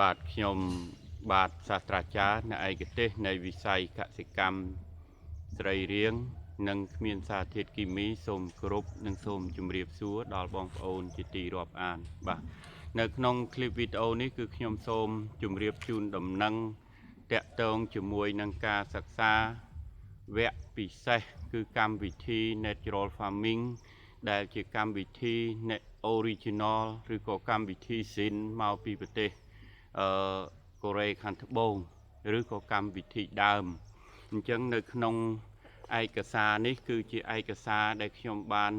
บาทขยมบาทศาสตราจารย์ในไอกเตในวิสัยกสิกรรมสไรเรียงนังเมียนสาธิตกิมีสมกรุบนังสมจุมเรียบซัวดอลบองโอนจิตีรอบอ่านบาในขนมคลิปวิดีโอนี้คือขยมสมจุมเรียบจูนดำนังแตะตองจมวยนังกาศึกษาแวะปีเซคือกรรมวิธี natural farming ได้จะกรรมวิธี original หรือก็กรรมวิธีสินมาปีประเทศโกเรคันทบงหรือก็กรรมวิธีดำจังในขนมไอกษานี้คือจีไอกษาได้ขยมบาน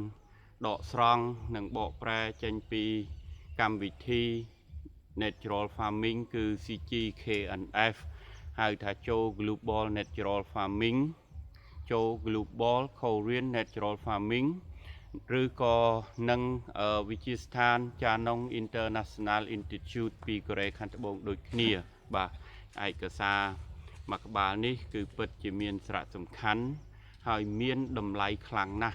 ดอกสรองหนึ่งบอกแปรเจนปีกรรมวิธี natural farming คือ CGKNF ให้ถ้าโจ global natural farming โจ global Korean natural farming หรือก็นังวิจิสถานจานง International Institute ปีโกเรคันตบงโดยเนียบ่าไอกษามักบาลนี้คือเปิดจะมีสระสำคัญให้มีนดำไหลคลังนะ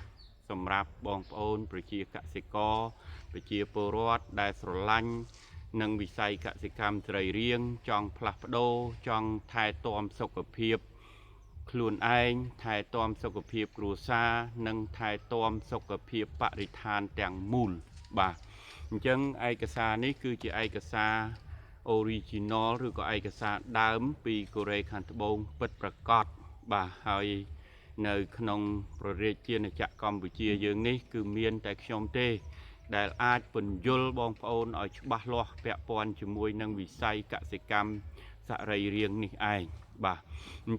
สำหรับบองโอนประชีกสิกรประชีปรวดได้สลันนังวิสัยกสิกรรมไตรเรียงจองพลับโดจองทายตอมสุขภาพคลุนไอทายตอมสุขภาพกรูซานังทายตอมสุขภาพปริธานแต่งมูลบ่าจังไอกษานี้คือจะไอกษาออริจินอลหรือก็ไอกษาดามปีโกเรคันตบงเปิดประกอบบ่าให้ในขนมประเทศเจียนจากกัมพูชีอย่างนี้คือเมียนแต่ขยมเตได้อาจเป็นยุลบองโอนเอาฉบับล้อแปะปอนจมวยนังวิสัยกสิกรรมสะไรเรียงนี่ไอบ่า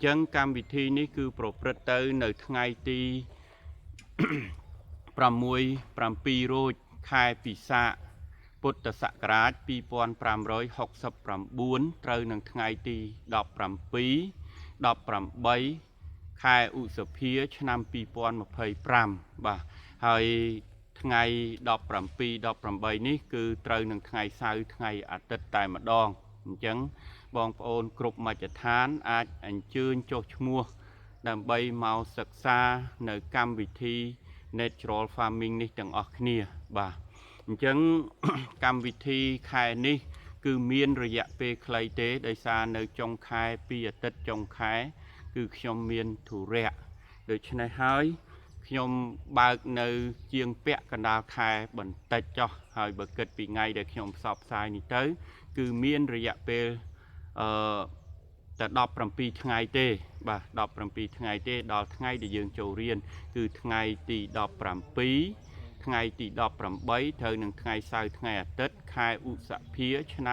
จังการวิธีนี้คือโปรเปรตเตอร์ในไงตีประมวยประปีโรดคายปีศาพุทธศักราชปีปอนปรามร้อยหกสิบปรามบุญเตอร์หนึ่งไงตีดอกปรามปีดอกปรามใบคายอุสเพียชนำปีปอนมาเพยปรามบ่าให้ไงดอกปรามปีดอกปรามใบนี้คือเตอร์หนึ่งไงเสาร์ไงอาทิตย์ตายมาดองจังบองโอนกรุบมาจะทานอาจอันชื่นโจชมัวดำใบเมาศึกษาในกรรมวิธี natural farming นี้จังออกเนียบ่าจังกรรมวิธีขายนี้คือเมียนระยะเปคลายเตได้ซาในจงขายปีอาทิตย์จงขายคือขยมเมียนถูเระโดยชนะหายขยมบากในเจียงเปะกันดาขายบนตัดจ่อหายบักเกิดปีไงเด็กขยมสอบสายนี้เต้คือเมียนระยะเปแต่ดอกปรำปีทั้งไงเต้บ่าดอกปรำปีทั้งไงเต้ดอกทั้งไงเดี๋ยวยังโจเรียนคือทั้งไงตีดอกปรำปีทั้งไงตีดอกปรำใบเธอหนึ่งทั้งไงเสาร์ทั้งไงอาทิตย์คายอุสเพียชน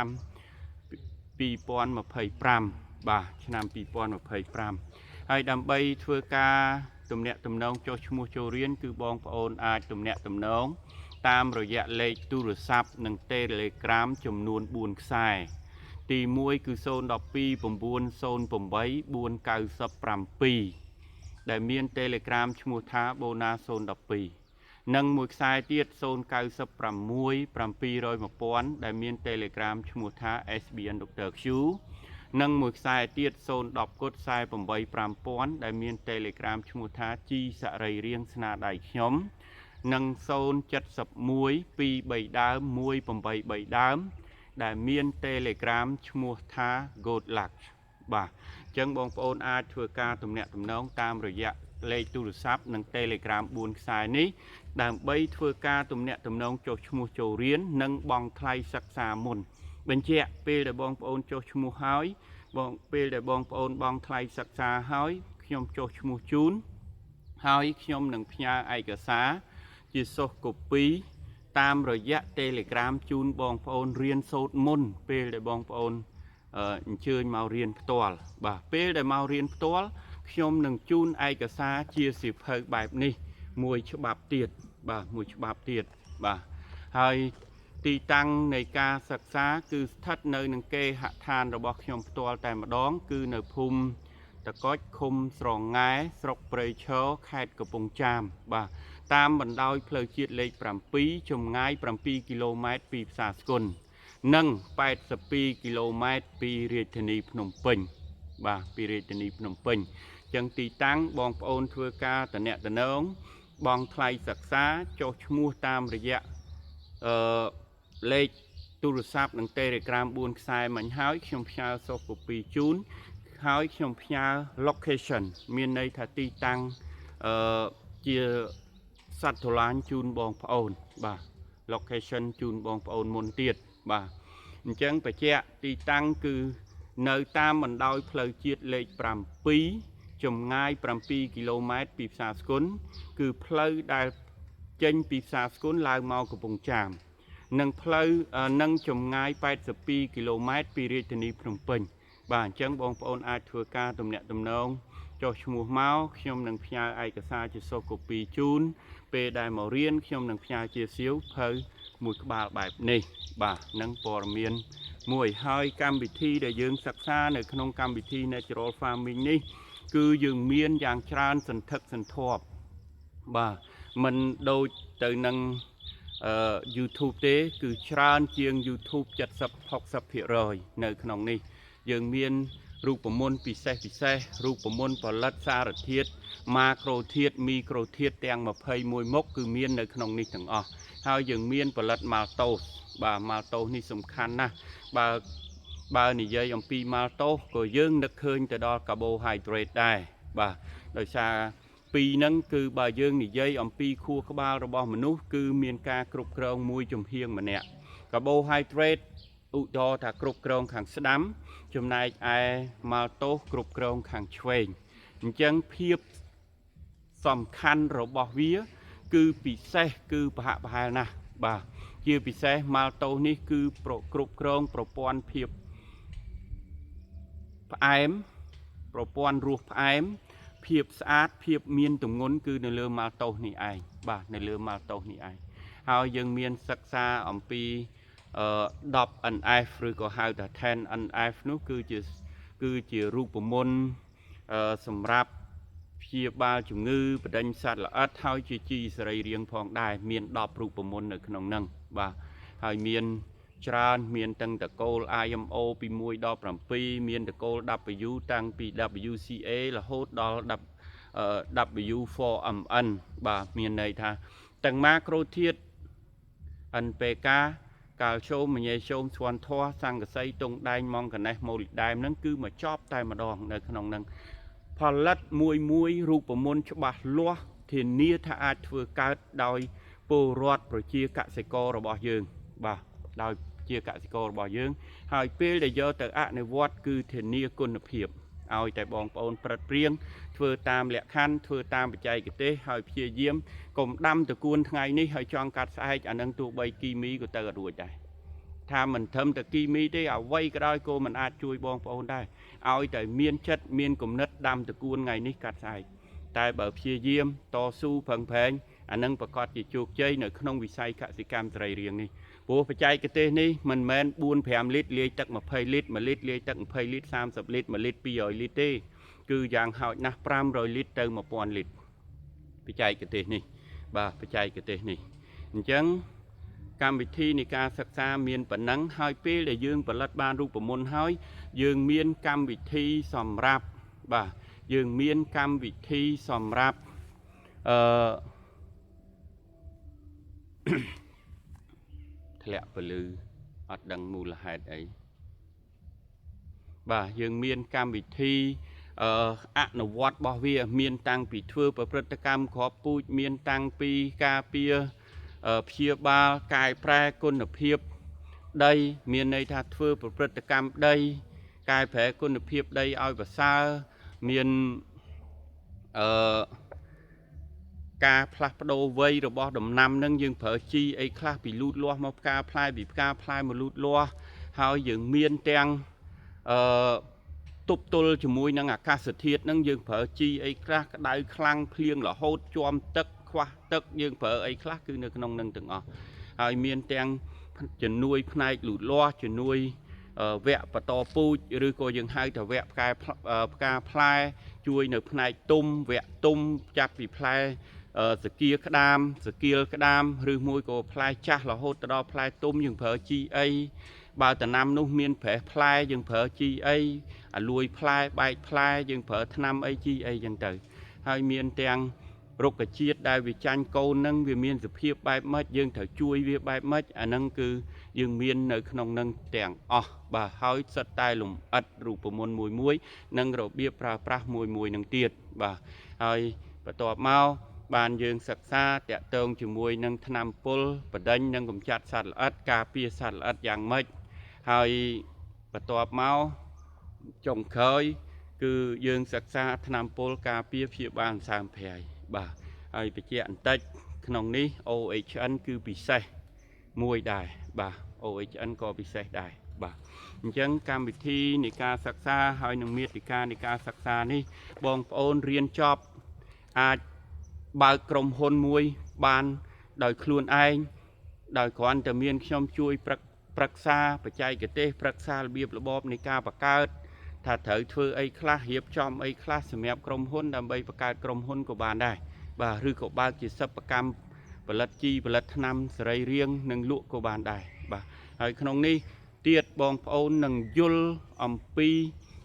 ำปีปอนมาเพยปรำบ่าชนำปีปอนมาเพยปรำให้ดำใบทัวกาตุ่มเนะตุ่มน้องโจชมูโจเรียนคือบองปอนอาตุ่มเนะตุ่มน้องตามระยะเลขตู้รศัพท์หนึ่งเตเลกรามจำนวนบุญสายตีมวยคือโซนดอกปีผมบุญโซนผมใบบุญเก่าสับปรำปีได้เมียนเตเลกรามชมูท้าโบนาโซนดอกปีนังมวยสายเตียดโซนเก่าสับปรำมวยปรำปีรอยมาป้อนได้เมียนเตเลกรามชมูท้า SBN ดรชูนังมวยสายเตียดโซนดอกกดสายผมใบปรำป้อนได้เมียนเตเลกรามชมูท้าจีสะไรเรียงสนาได้ขยมนังโซนจัดสับมวยปีใบดาวมวยผมใบใบดาวได้เมียนเตเลกรามชมัวท้าโกดหลักบ่าจังบองโอนอาทัวกาตุ่มเนะตุ่มน้องตามระยะเลขตู้ซับนังเตเลกรามบุญสายนี้ดามใบทัวกาตุ่มเนะตุ่มน้องโจชมัวโจเรียนนังบองไทยศักษามุนเป็นเจ้าเปลได้บองโอนโจชมัวหายบองเปลได้บองโอนบองไทยศักษาหายขยมโจชมัวจูนหายขยมหนึ่งพญาไอกษาจิโซกปีตามระยะเตเลกรามจูนบองโอนเรียนโซดมุนเปลได้บองโอนเชิญมาเรียนตัวบ่าเปลได้มาเรียนตัวขยมหนึ่งจูนไอกษาเชียสิบเฮกแบบนี้มวยฉบับเตียดบ่ามวยฉบับเตียดบ่าให้ตีตังในการศึกษาคือทัดในหนึ่งเกหทานระบบขยมตัวแต่มาดองคือในภูมิตะก้อยคุมสรงง่ายสกเปรย์เชอแคดกระปงจามบ่าตามบรรดาเพลย์เลขปรำปีชมง่ายปรำปีกิโลเมตรปีภาษาสกุลนั่ง8 ปีกิโลเมตรปีเรธนีพนมเปญบ่าปีเรธนีพนมเปญจังตีตั้งบองโอนทัวกาตะเนะตะน้องบองไทยศึกษาโจชมัวตามระยะเลข ទូរស័ព្ទនិង Telegram 4ខ្សែមិញហើយខ្ញុំផ្ញើសូកូពីជូនហើយខ្ញុំផ្ញើ location មានន័យថាទីតាំងជាសត្វត្រឡាញជូនបងប្អូនបាទ location ជូនបងប្អូនមុនទៀតបាទអញ្ចឹងបញ្ជាក់ទីតាំងគឺនៅតាមបណ្ដោយផ្លូវជាតិលេខ7ចម្ងាយ7គីឡូម៉ែត្រពីផ្សារស្គុនគឺផ្លូវដែលចេញពីផ្សារស្គុនឡើងមកកំពង់ចាមនិងផ្លូវនឹងចម្ងាយ82គីឡូម៉ែត្រពីរាជធានីភ្នំពេញបាទអញ្ចឹងបងប្អូនអាចធ្វើការទំនាក់ទំនងចុះឈ្មោះមកខ្ញុំនឹងផ្ញើឯកសារជាសូកូពីជូនពេលដែលមករៀនខ្ញុំនឹងផ្ញើជាសៀវភៅមួយក្បាលបែបនេះបាទនឹងព័ត៌មានមួយហើយកម្មវិធីដែលយើងសិក្សានៅក្នុងកម្មវិធី Natural Farming នេះគឺយើងមានយ៉ាងច្រើនសន្ធឹកសន្ធាប់បាទមិនដូចទៅនឹងYouTube ទេគឺច្រើនជាង YouTube 70-60% នៅក្នុងនេះយើងមានរូបមន្តពិសេសរូបមន្តផលិតសារធាតុម៉ាក្រូធាតុមីក្រូធាតុទាំង21មុខគឺមាននៅក្នុងនេះទាំងអស់ហើយយើងមានផលិតម៉ាល់តូសបាទម៉ាល់តូសនេះសំខាន់ណាស់បើនិយាយអំពីម៉ាល់តូសក៏យើងនឹកឃើញទៅដល់ carbohydrate ដែរបាទដោយសារពីរហ្នឹងគឺបើយើងនិយាយអំពីខួរក្បាលរបស់មនុស្សគឺមានការគ្រប់គ្រងមួយចំហៀងម្នាក់ carbohydrate ឧទាហរណ៍ថាគ្រប់គ្រងខាងស្ដាំចំណែកឯម៉ាល់តូសគ្រប់គ្រងខាងឆ្វេងអញ្ចឹងភាពសំខាន់របស់វាគឺពិសេសគឺប្រហាក់ប្រហែលណាស់បាទជាពិសេសម៉ាល់តូសនេះគឺគ្រប់គ្រងប្រព័ន្ធភាពផ្អែមប្រព័ន្ធរសផ្អែមភាពស្អាតភាពមានទម្ងន់គឺនៅលើម៉ាល់តូសនេះឯងបាទនៅលើម៉ាល់តូសនេះឯងហើយយើងមានសិក្សាអំពី10 NF ឬក៏ហៅថា 10 NF នោះគឺជារូបមន្តសម្រាប់ព្យាបាលជំងឺបដិញសត្វល្អិតហើយជាជីសរីរាង្គផងដែរមាន10រូបមន្តនៅក្នុងហ្នឹងបាទហើយមានច្រើនមានទាំងតកូល IMO ពី1ដល់7មានតកូល W តាំងពី WCA រហូតដល់ W4MN បាទមានន័យថាទាំងម៉ាក្រូធាតុ NPK កាល់ស្យូមម៉ាញ៉េស្យូមស្វ័នធម៌សង្កសីតុងដែងម៉ង់កាណេសម៉ូលីដែមហ្នឹងគឺមកចប់តែម្ដងនៅក្នុងហ្នឹងផលិតមួយរូបមន្តច្បាស់លាស់ធានាថាអាចធ្វើកើតដោយពលរដ្ឋប្រជាកសិកររបស់យើងបាទដោយជាកសិកររបស់យើងហើយពេលដែលយកទៅអនុវត្តគឺធានាគុណភាពឲ្យតែបងប្អូនប្រឹកព្រៀងធ្វើតាមលក្ខខណ្ឌធ្វើតាមបច្ចេកទេសហើយព្យាយាមកុំដាំតគួនថ្ងៃនេះហើយចង់កាត់ស្អែកអានឹងទោះបីគីមីក៏ទៅអត់រួចដែរថាមិនត្រឹមតែគីមីទេអ្វីក៏ដោយក៏មិនអាចជួយបងប្អូនដែរឲ្យតែមានចិត្តមានគំនិតដាំតគួនថ្ងៃនេះកាត់ស្អែកតែបើព្យាយាមតស៊ូប្រឹងប្រែងអានឹងប្រកាសជាជោគជ័យនៅក្នុងវិស័យកសិកម្មសរីរាង្គនេះព្រោះបច្ចេកទេសនេះមិនមែន 4-5 លីត្រលាយទឹក20លីត្រ1លីត្រលាយទឹក20លីត្រ30លីត្រ1លីត្រ200លីត្រទេគឺយ៉ាងហោចណាស់500លីត្រទៅ1000លីត្របច្ចេកទេសនេះបាទបច្ចេកទេសនេះអញ្ចឹងកម្មវិធីនៃការសិក្សាមានប៉ុណ្ណឹងហើយពេលដែលយើងផលិតបានរូបមន្តហើយយើងមានកម្មវិធីសម្រាប់បាទយើងមានកម្មវិធីសម្រាប់ធ្លាក់ពលឺអត់ដឹងមូលហេតុអីបាទយើងមានកម្មវិធីអនុវត្តរបស់វាមានតាំងពីធ្វើប្រព្រឹត្តកម្មគ្រាប់ពូជមានតាំងពីការពារព្យាបាលកាយប្រែគុណភាពដីមានន័យថាធ្វើប្រព្រឹត្តកម្មដីកាយប្រែគុណភាពដីឲ្យប្រសើរមានការផ្លាស់ប្ដូរវ័យរបស់ដំណាំនឹងយើងប្រើជីអីខ្លះពីលូតលាស់មកផ្កាផ្លែពីផ្កាផ្លែមកលូតលាស់ហើយយើងមានទាំងទប់ទល់ជាមួយនឹងអាកាសធាតុនឹងយើងប្រើជីអីខ្លះក្តៅខ្លាំងភ្លៀងរហូតជាំទឹកខ្វះទឹកយើងប្រើអីខ្លះគឺនៅក្នុងនឹងទាំងអស់ហើយមានទាំងជំនួយផ្នែកលូតលាស់ជំនួយវគ្គបន្តពូជឬក៏យើងហៅថាវគ្គផ្កាផ្លែជួយនៅផ្នែកទុំវគ្គទុំចាប់ពីផ្លែសគាក្តាមសគាលក្តាមឬមួយក៏ផ្លែចាស់រហូតទៅដល់ផ្លែទុំយើងប្រើជីអីបើដំណាំនោះមានប្រេះផ្លែយើងប្រើជីអីអាលួយផ្លែបែកផ្លែយើងប្រើថ្នាំអីជីអីចឹងទៅហើយមានទាំង រុក្ខជាតិដែលវាចាញ់កូននឹងវាមានសភាពបែបម៉េចយើងត្រូវជួយវាបែបម៉េចអាហ្នឹងគឺយើងមាននៅក្នុងនឹងទាំងអស់បាទហើយសិតតែលំអិតរូបមន្តមួយនិងរបៀបប្រើប្រាស់មួយនឹងទៀតបាទហើយបន្ទាប់មកបានយើងសិក្សាតាក់ទងជាមួយនឹងថ្នាំពុលបដិញនិងកម្ចាត់សត្វល្អិតការពារសត្វល្អិតយ៉ាងម៉េចហើយបន្ទាប់មកចុងក្រោយគឺយើងសិក្សាថ្នាំពុលការពារព្យាបាលសើមភ័យបាទហើយបញ្ជាក់បន្តិចក្នុងនេះ OHN គឺពិសេសមួយដែរបាទ OHN ក៏ពិសេសដែរបាទអញ្ចឹងកម្មវិធីនៃការសិក្សាហើយនឹងមាតិកានៃការសិក្សានេះបងប្អូនរៀនចប់អាចបើកក្រុមហ៊ុនមួយបានដោយខ្លួនឯងដោយគ្រាន់តែមានខ្ញុំជួយប្រឹក្សាបច្ចេកទេសប្រឹក្សារបៀបរបបនៃការបង្កើតថាត្រូវធ្វើអីខ្លះរៀបចំអីខ្លះសម្រាប់ក្រុមហ៊ុនដើម្បីបង្កើតក្រុមហ៊ុនក៏បានដែរបាទឬក៏បើកជាសិប្បកម្មផលិតជីផលិតថ្នាំសរីរាង្គនិងលក់ក៏បានដែរបាទហើយក្នុងនេះទៀតបងប្អូននឹងយល់អំពី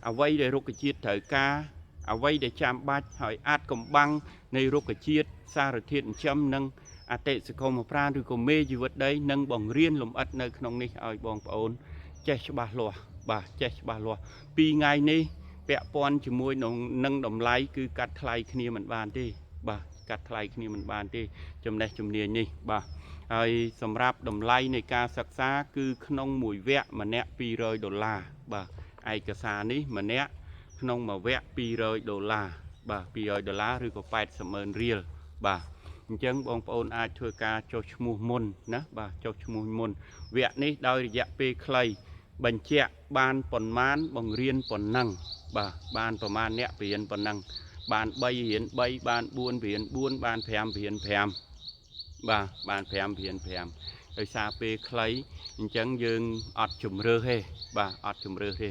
អ្វីដែលរុក្ខជាតិត្រូវការអ្វីដែលចាំបាច់ហើយអាចកំបាំងនៃរុក្ខជាតិសារធាតុចិញ្ចឹមនិងអតិសកុមប្រាណឬក៏មេជីវិតដីនឹងបង្រៀនលម្អិតនៅក្នុងនេះឲ្យបងប្អូនចេះច្បាស់លាស់បាទចេះច្បាស់លាស់ពីថ្ងៃនេះពាក់ព័ន្ធជាមួយនឹងតម្លៃគឺកាត់ថ្លៃគ្នាមិនបានទេបាទកាត់ថ្លៃគ្នាមិនបានទេចំណេះជំនាញនេះបាទហើយសម្រាប់តម្លៃនៃការសិក្សាគឺក្នុងមួយវគ្គម្នាក់$200បាទឯកសារនេះម្នាក់ក្នុងមួយវគ្គ$200បាទ$200ឬក៏$80,000រៀលបាទអញ្ចឹងបងប្អូនអាចធ្វើការចុះឈ្មោះមុនណាបាទចុះឈ្មោះមុនវគ្គនេះដោយរយៈពេលខ្លីបញ្ជាក់បានប៉ុន្មានបង្រៀនប៉ុណ្ណឹងបាទបានប្រមាណអ្នករៀនប៉ុណ្ណឹងបាន3រៀន3បាន4រៀន4បាន5រៀន5បាទបាន5រៀន5ដោយសារពេលខ្លីអញ្ចឹងយើងអត់ជំរឿសទេបាទអត់ជំរឿសទេ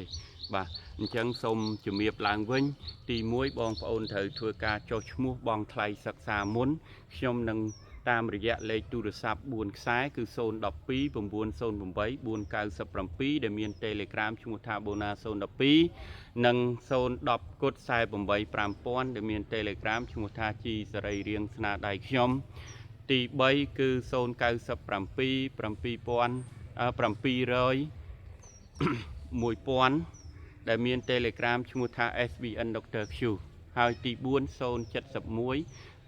បាទអញ្ចឹងសូមជំរាបឡើងវិញទី1បងប្អូនត្រូវធ្វើការចុះឈ្មោះបង់ថ្លៃសិក្សាមុនខ្ញុំនឹងតាមរយៈលេខទូរស័ព្ទ4ខ្សែគឺ012 908 497ដែលមាន Telegram ឈ្មោះថា Bona 012និង010 គុត48 5000ដែលមាន Telegram ឈ្មោះថា G សរីរាង្គស្នាដៃខ្ញុំទី3គឺ097 1000ដែលមាន Telegram ឈ្មោះថា SBN Dr. Q ហើយទី4 071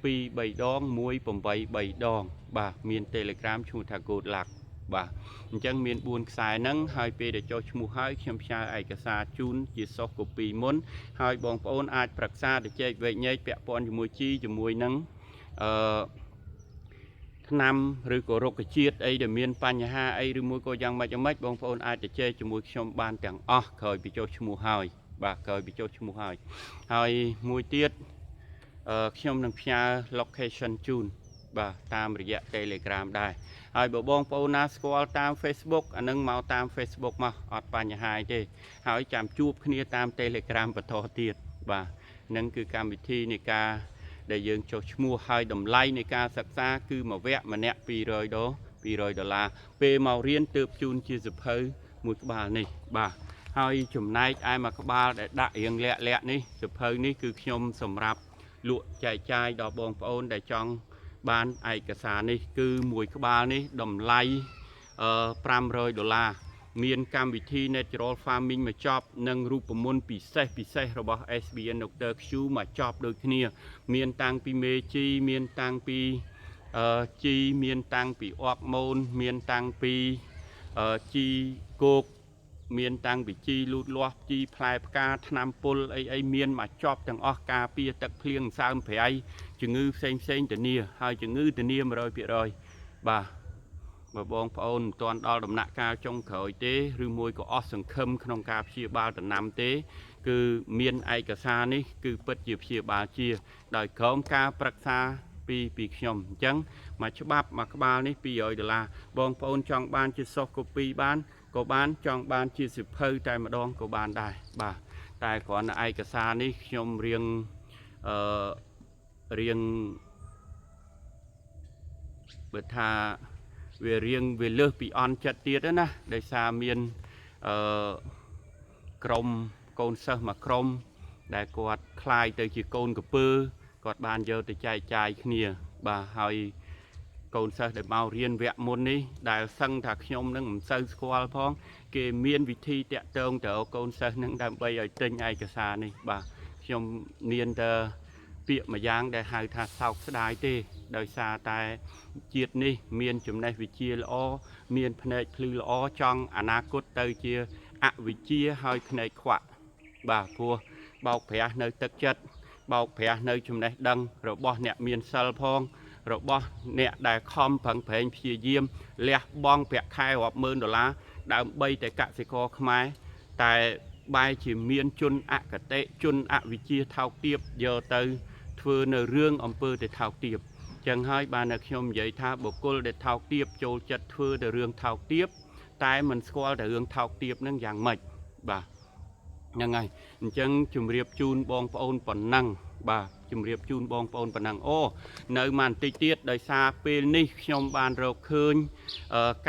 2 3 ដង 183 ដងបាទមាន Telegram ឈ្មោះថា Good Luck បាទអញ្ចឹងមាន4ខ្សែហ្នឹងហើយពេលដែលចុះឈ្មោះហើយខ្ញុំផ្ញើឯកសារជូនជាសុសកូពីមុនហើយបងប្អូនអាចប្រឹក្សាទៅចែកវែកញែកពាក់ព័ន្ធជាមួយជីជាមួយនឹងថ្នាំឬក៏រុក្ខជាតិអីដែលមានបញ្ហាអីឬមួយក៏យ៉ាងម៉េចបងប្អូនអាចទៅជែកជាមួយខ្ញុំបានទាំងអស់ក្រោយពីចុះឈ្មោះហើយបាទក្រោយពីចុះឈ្មោះហើយមួយទៀតខ្ញុំនឹងផ្ញើ location ជូនបាទតាមរយៈ Telegram ដែរហើយបើបងប្អូនណាស្គាល់តាម Facebook អានឹងមកតាម Facebook មកអត់បញ្ហាទេហើយចាំជួបគ្នាតាម Telegram បន្តទៀតបាទនឹងគឺកម្មវិធីនៃការដែលយើងចុះឈ្មោះហើយតម្លៃនៃការសិក្សាគឺមួយវគ្គម្នាក់$200ពេលមករៀនទើបជូនជាសភៅមួយក្បាលនេះបាទហើយចំណែកឯមួយក្បាលដែលដាក់រៀងលាក់នេះសភៅនេះគឺខ្ញុំសម្រាប់លក់ចែកចាយដល់បងប្អូនដែលចង់បានឯកសារនេះគឺមួយក្បាលនេះតម្លៃ$500មានកម្មវិធី Natural Farming មកចប់និងរូបមន្តពិសេសរបស់ SBN Dr. Q មកចប់ដូចគ្នាមានតាំងពីមេជីមានតាំងពីជីមានតាំងពីអបម៉ូនមានតាំងពីជីគោកមានតាំងពីជីលូតលាស់ជីផ្លែផ្កាថ្នាំពុលអីមានមកចប់ទាំងអស់ការពារទឹកភ្លៀងសើមប្រៃជំងឺផ្សេងធានាហើយជំងឺធានា 100% បាទបើបងប្អូនមិនទាន់ដល់ដំណាក់កាលចុងក្រោយទេឬមួយក៏អស់សង្ឃឹមក្នុងការព្យាបាលដំណាំទេគឺមានឯកសារនេះគឺពិតជាព្យាបាលជាដោយក្រោមការប្រឹក្សាពីខ្ញុំអញ្ចឹងមកច្បាប់មួយក្បាលនេះ$200បងប្អូនចង់បានជាសុសកូពីបានក៏បានចង់បានជាសិភៅតែម្ដងក៏បានដែរបាទតែគ្រាន់តែឯកសារនេះខ្ញុំរៀងបើថាវាលើសពីអន់ចិត្តទៀតណាដោយសារមានក្រុមកូនសិស្សមួយក្រុមដែលគាត់คล้ายទៅជាកូនកពើ គាត់បានយកទៅចែកចាយគ្នាបាទហើយកូនសិស្សដែលមករៀនវគ្គមុននេះដែលសឹងថាខ្ញុំនឹងមិនសូវស្គាល់ផងគេមានវិធីតាក់ទងទៅកូនសិស្សនឹងដើម្បីឲ្យទិញឯកសារនេះបាទខ្ញុំមានតែពាក្យមួយយ៉ាងដែលហៅថាសោកស្ដាយទេដោយសារតែជាតិនេះមានចំណេះវិជ្ជាល្អមានភ្នែកភ្លឺល្អចង់អនាគតទៅជាអវិជ្ជាហើយភ្នែកខ្វាក់បាទព្រោះបោកប្រាស់នៅទឹកចិត្តបោកប្រាស់នៅចំណេះដឹងរបស់អ្នកមានសិលផងរបស់អ្នកដែលខំប្រឹងប្រែងព្យាយាមលះបង់ប្រាក់ខែរាប់ម៉ឺនដុល្លារដើម្បីតែកសិករខ្មែរតែបែរជាមានជនអកតេជនអវិជ្ជាថោកទាបយកទៅធ្វើនៅរឿងអំពើទៅថោកទាបចឹងហើយបានតែខ្ញុំនិយាយថាបុគ្គលដែលថោកទាបចូលចិត្តធ្វើតែរឿងថោកទាបតែមិនស្គាល់តែរឿងថោកទាបនឹងយ៉ាងម៉េចបាទហ្នឹងហើយអញ្ចឹងជម្រាបជូនបងប្អូនប៉ុណ្ណឹងបាទជម្រាបជូនបងប្អូនប៉ុណ្ណឹងអូនៅមកបន្តិចទៀតដោយសារពេលនេះខ្ញុំបានរកឃើញ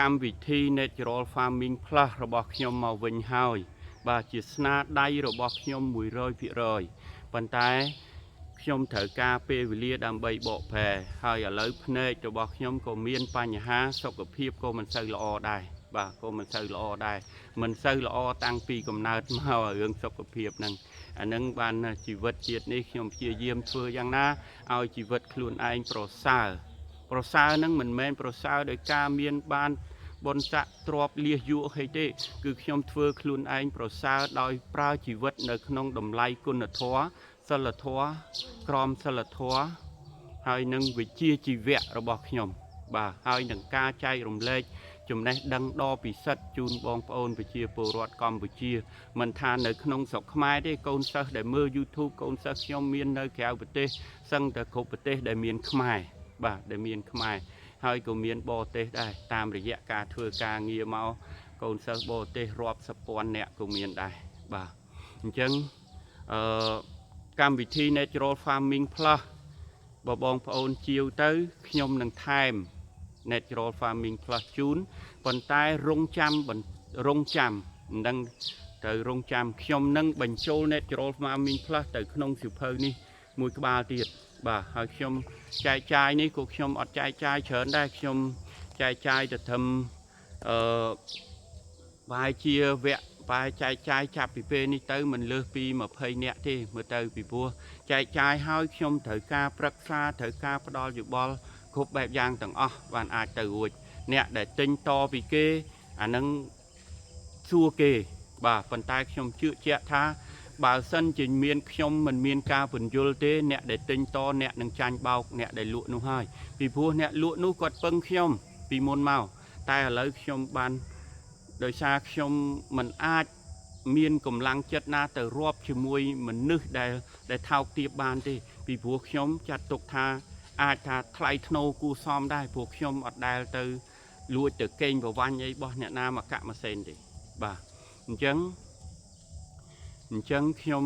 កម្មវិធី Natural Farming Plus របស់ខ្ញុំមកវិញហើយបាទជាស្នាដៃរបស់ខ្ញុំ 100% ប៉ុន្តែខ្ញុំត្រូវការពេលវេលាដើម្បីបកប្រែហើយឥឡូវភ្នែករបស់ខ្ញុំក៏មានបញ្ហាសុខភាពក៏មិនសូវល្អដែរបាទក៏មិនសូវល្អដែរមិនសូវល្អតាំងពីកំណើតមករឿងសុខភាពហ្នឹងអានឹងបានជីវិតជាតិនេះខ្ញុំព្យាយាមធ្វើយ៉ាងណាឲ្យជីវិតខ្លួនឯងប្រសើរហ្នឹងមិនមែនប្រសើរដោយការមានបានបុណ្យស័ក្តិទ្រព្យលះយកអីទេគឺខ្ញុំធ្វើខ្លួនឯងប្រសើរដោយប្រើជីវិតនៅក្នុងតម្លៃគុណធម៌សិលធម៌ក្រមសិលធម៌ហើយនឹងវិជ្ជាជីវៈរបស់ខ្ញុំបាទហើយនឹងការចែករំលែកចំណេះដឹងដ៏ពិសិដ្ឋជូនបងប្អូនប្រជាពលរដ្ឋកម្ពុជាមិនថានៅក្នុងស្រុកខ្មែរទេកូនសិស្សដែលមើល YouTube កូនសិស្សខ្ញុំមាននៅក្រៅប្រទេសសឹងតែគ្រប់ប្រទេសដែលមានខ្មែរបាទដែលមានខ្មែរហើយក៏មានបរទេសដែរតាមរយៈការធ្វើការងារមកកូនសិស្សបរទេសរាប់សិបពាន់នាក់ក៏មានដែរបាទអញ្ចឹងកម្មវិធី Natural Farming Plus បើបងប្អូនជាវទៅខ្ញុំនឹងថែម Natural Farming Plus ជូនប៉ុន្តែរងចាំមិនដឹងទៅរងចាំខ្ញុំនឹងបញ្ចូល Natural Farming Plus ទៅក្នុងសៀវភៅនេះមួយក្បាលទៀតបាទហើយខ្ញុំចែកចាយនេះក៏ខ្ញុំអត់ចែកចាយច្រើនដែរខ្ញុំចែកចាយទៅត្រឹមបែរជាវគ្គបែរចែកចាយចាប់ពីពេលនេះទៅមិនលើសពី20នាក់ទេមើលទៅពីព្រោះចែកចាយហើយខ្ញុំត្រូវការប្រឹក្សាត្រូវការផ្ដល់យោបល់គ្រប់បែបយ៉ាងទាំងអស់បានអាចទៅរួចអ្នកដែលទិញតពីគេអានឹងសួរគេបាទប៉ុន្តែខ្ញុំជឿជាក់ថាបើសិនជាមានខ្ញុំមិនមានការពន្យល់ទេអ្នកដែលទិញតអ្នកនឹងចាញ់បោកអ្នកដែលលក់នោះហើយពីព្រោះអ្នកលក់នោះគាត់ពឹងខ្ញុំពីមុនមកតែឥឡូវខ្ញុំបានដោយសារខ្ញុំមិនអាចមានកម្លាំងចិត្តណាទៅរាប់ជាមួយមនុស្សដែលថោកទាបបានទេពីព្រោះខ្ញុំចាត់ទុកថាអាចថាថ្លៃធ្នូគួរសមដែរព្រោះខ្ញុំអត់ដែលទៅលួចទៅកេងប្រវ័ញ្ចអីរបស់អ្នកណាមកកាក់ម៉ាស៊ីនទេបាទអញ្ចឹងខ្ញុំ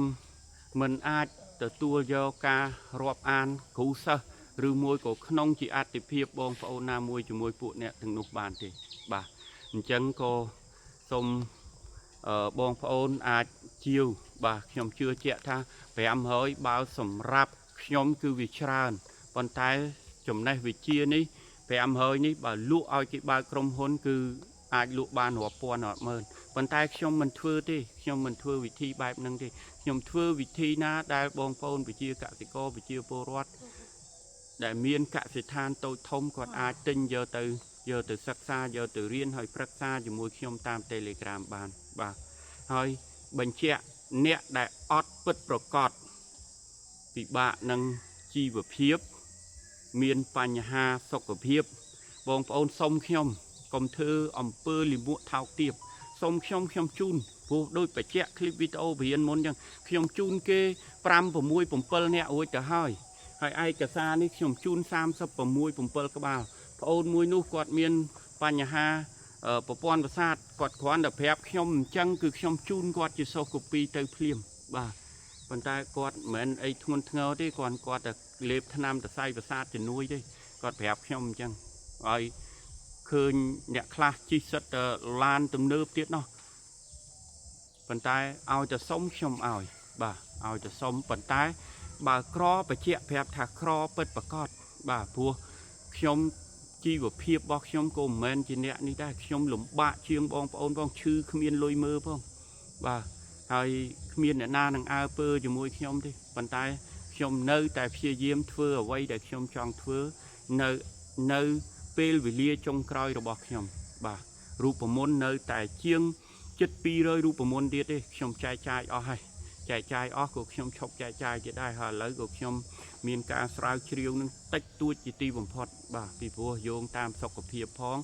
មិនអាចទទួលយកការរាប់អានគ្រូសិស្សឬមួយក៏ក្នុងជាអត្ថិភាពបងប្អូនណាមួយជាមួយពួកអ្នកទាំងនោះបានទេបាទអញ្ចឹងក៏សូមបងប្អូនអាចជាវបាទខ្ញុំជឿជាក់ថា500បើសម្រាប់ខ្ញុំគឺវាច្រើនប៉ុន្តែចំណេះវិជ្ជានេះ500នេះបើលក់ឲ្យគេបើកក្រុមហ៊ុនគឺអាចលក់បានរាប់ពាន់រាប់ម៉ឺនប៉ុន្តែខ្ញុំមិនធ្វើទេខ្ញុំមិនធ្វើវិធីបែបហ្នឹងទេខ្ញុំធ្វើវិធីណាដែលបងប្អូនប្រជាកសិករប្រជាពលរដ្ឋដែលមានកសិដ្ឋានតូចធំគាត់អាចទិញយកទៅសិក្សាយកទៅរៀនហើយប្រឹក្សាជាមួយខ្ញុំតាម Telegram បានបាទហើយបញ្ជាក់អ្នកដែលអត់ពិតប្រកបពិបាកនឹងជីវភាពមានបញ្ហាសុខភាពបងប្អូនសុំខ្ញុំកុំធ្វើអំពើលិមួកថោកទាបសុំខ្ញុំជូនព្រោះដូចបញ្ជាក់คลิปវីដេអូបរៀនមុនអញ្ចឹងខ្ញុំជូនគេ5 6 7នាក់រួចទៅហើយឯកសារនេះខ្ញុំជូន36 7ក្បាលប្អូនមួយនោះគាត់មានបញ្ហាប្រព័ន្ធប្រសាទគាត់គ្រាន់តែប្រាប់ខ្ញុំអញ្ចឹងគឺខ្ញុំជូនគាត់ជាសូសកូពីទៅភ្លាមបាទប៉ុន្តែគាត់មិនមែនអីធ្ងន់ធ្ងរទេគាត់តែលេបថ្នាំសរសៃប្រសាទជំនួយទេគាត់ប្រាប់ខ្ញុំអញ្ចឹងហើយឃើញអ្នកខ្លះជិះសិតឡានទំនើបទៀតនោះប៉ុន្តែឲ្យតែសុំខ្ញុំឲ្យបាទឲ្យតែសុំប៉ុន្តែ bà cro bà chẹt phép thà cro bật bà cọt bà vua trong chi của phiệp bọc trong cổ men chỉ nè ní ta trong lủng bạ chiêng bong bong chư khmiên lôi mơ phong bàហើយគ្មានអ្នកណានឹងអើពើជាមួយខ្ញុំទេប៉ុន្តែខ្ញុំនៅតែព្យាយាមធ្វើអ្វីដែលខ្ញុំចង់ធ្វើនៅពេលវេលាចុងក្រោយរបស់ខ្ញុំបាទរូបមន្តនៅតែជាងជិត200រូបមន្តទៀតទេខ្ញុំចែកចាយអស់ហើយចែកចាយអស់ក៏ខ្ញុំឈប់ចែកចាយទៀតដែរហើយឥឡូវក៏ខ្ញុំមានការស្រាវជ្រាវនឹងតិចតួចជាទីបំផុតបាទពីព្រោះយោងតាមសុខភាពផង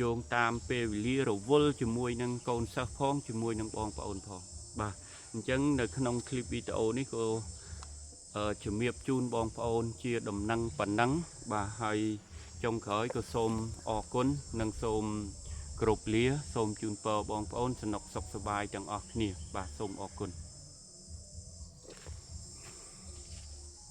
យោងតាមពេលវេលារវល់ជាមួយនឹងកូនសិស្សផងជាមួយនឹងបងប្អូនផងបាទអញ្ចឹងនៅក្នុងคลิปវីដេអូនេះក៏ជំរាបជូនបងប្អូនជាដំណឹងប៉ុណ្ណឹងបាទហើយចុងក្រោយក៏សូមអរគុណនិងសូមគោរពលាសូមជូនពរបងប្អូនសំណុកសុខសប្បាយទាំងអស់គ្នាបាទសូមអរគុណ